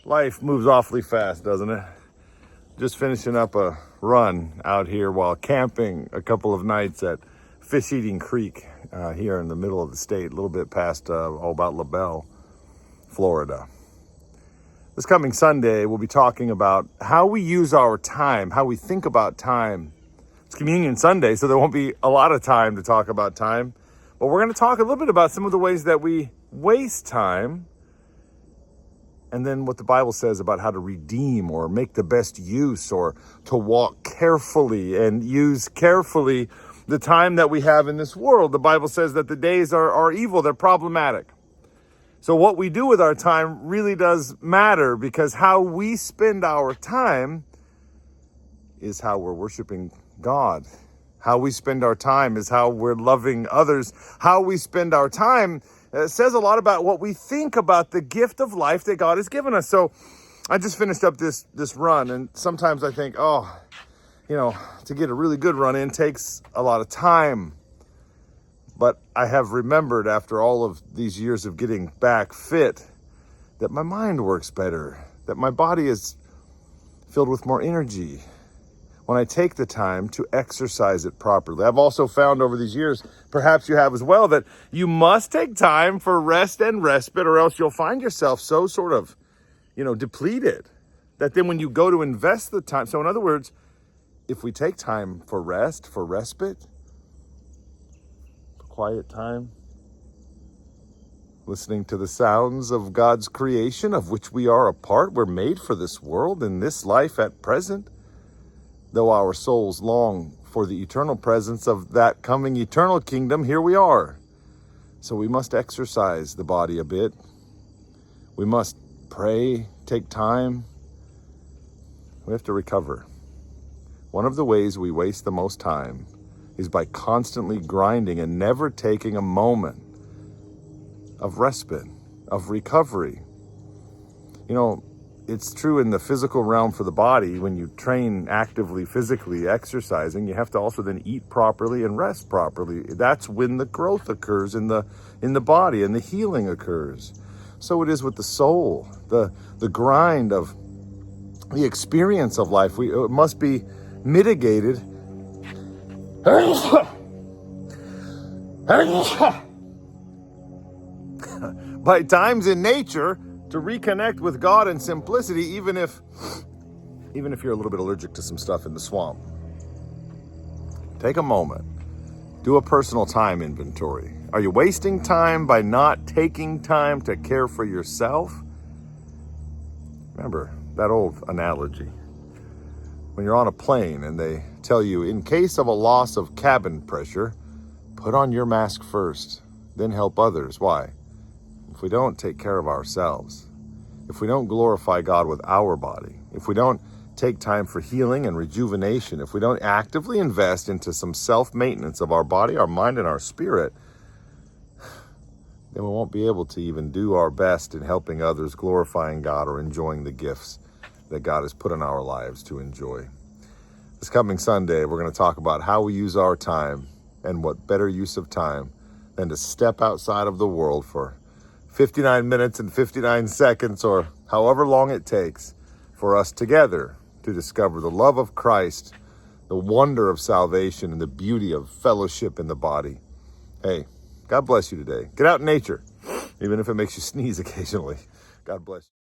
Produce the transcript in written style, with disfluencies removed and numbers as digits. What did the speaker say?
Life moves awfully fast, doesn't it? Just finishing up a run out here while camping a couple of nights at Fish Eating Creek here in the middle of the state, a little bit past about LaBelle, Florida. This coming Sunday, we'll be talking about how we use our time, how we think about time. It's Communion Sunday, so there won't be a lot of time to talk about time. But we're going to talk a little bit about some of the ways that we waste time, and then what the Bible says about how to redeem or make the best use, or to walk carefully and use carefully the time that we have in this world. The Bible says that the days are evil, they're problematic. So what we do with our time really does matter, because how we spend our time is how we're worshiping God. How we spend our time is how we're loving others. How we spend our time says a lot about what we think about the gift of life that God has given us. So I just finished up this run, and sometimes I think, to get a really good run in takes a lot of time. But I have remembered after all of these years of getting back fit that my mind works better, that my body is filled with more energy when I take the time to exercise it properly. I've also found over these years, perhaps you have as well, that you must take time for rest and respite, or else you'll find yourself so sort of, depleted, that then when you go to invest the time. So in other words, if we take time for rest, for respite, for quiet time, listening to the sounds of God's creation, of which we are a part, we're made for this world and this life at present, though our souls long for the eternal presence of that coming eternal kingdom, here we are. So we must exercise the body a bit. We must pray, take time. We have to recover. One of the ways we waste the most time is by constantly grinding and never taking a moment of respite, of recovery. It's true in the physical realm for the body. When you train actively, physically, exercising, you have to also then eat properly and rest properly. That's when the growth occurs in the body and the healing occurs. So it is with the soul, the grind of the experience of life. It must be mitigated by times in nature to reconnect with God in simplicity, even if you're a little bit allergic to some stuff in the swamp. Take a moment. Do a personal time inventory. Are you wasting time by not taking time to care for yourself? Remember that old analogy. When you're on a plane and they tell you, in case of a loss of cabin pressure, put on your mask first, then help others. Why? If we don't take care of ourselves, if we don't glorify God with our body, if we don't take time for healing and rejuvenation, if we don't actively invest into some self-maintenance of our body, our mind, and our spirit, then we won't be able to even do our best in helping others, glorifying God, or enjoying the gifts that God has put in our lives to enjoy. This coming Sunday, we're going to talk about how we use our time, and what better use of time than to step outside of the world for 59 minutes and 59 seconds, or however long it takes, for us together to discover the love of Christ, the wonder of salvation, and the beauty of fellowship in the body. Hey, God bless you today. Get out in nature, even if it makes you sneeze occasionally. God bless you.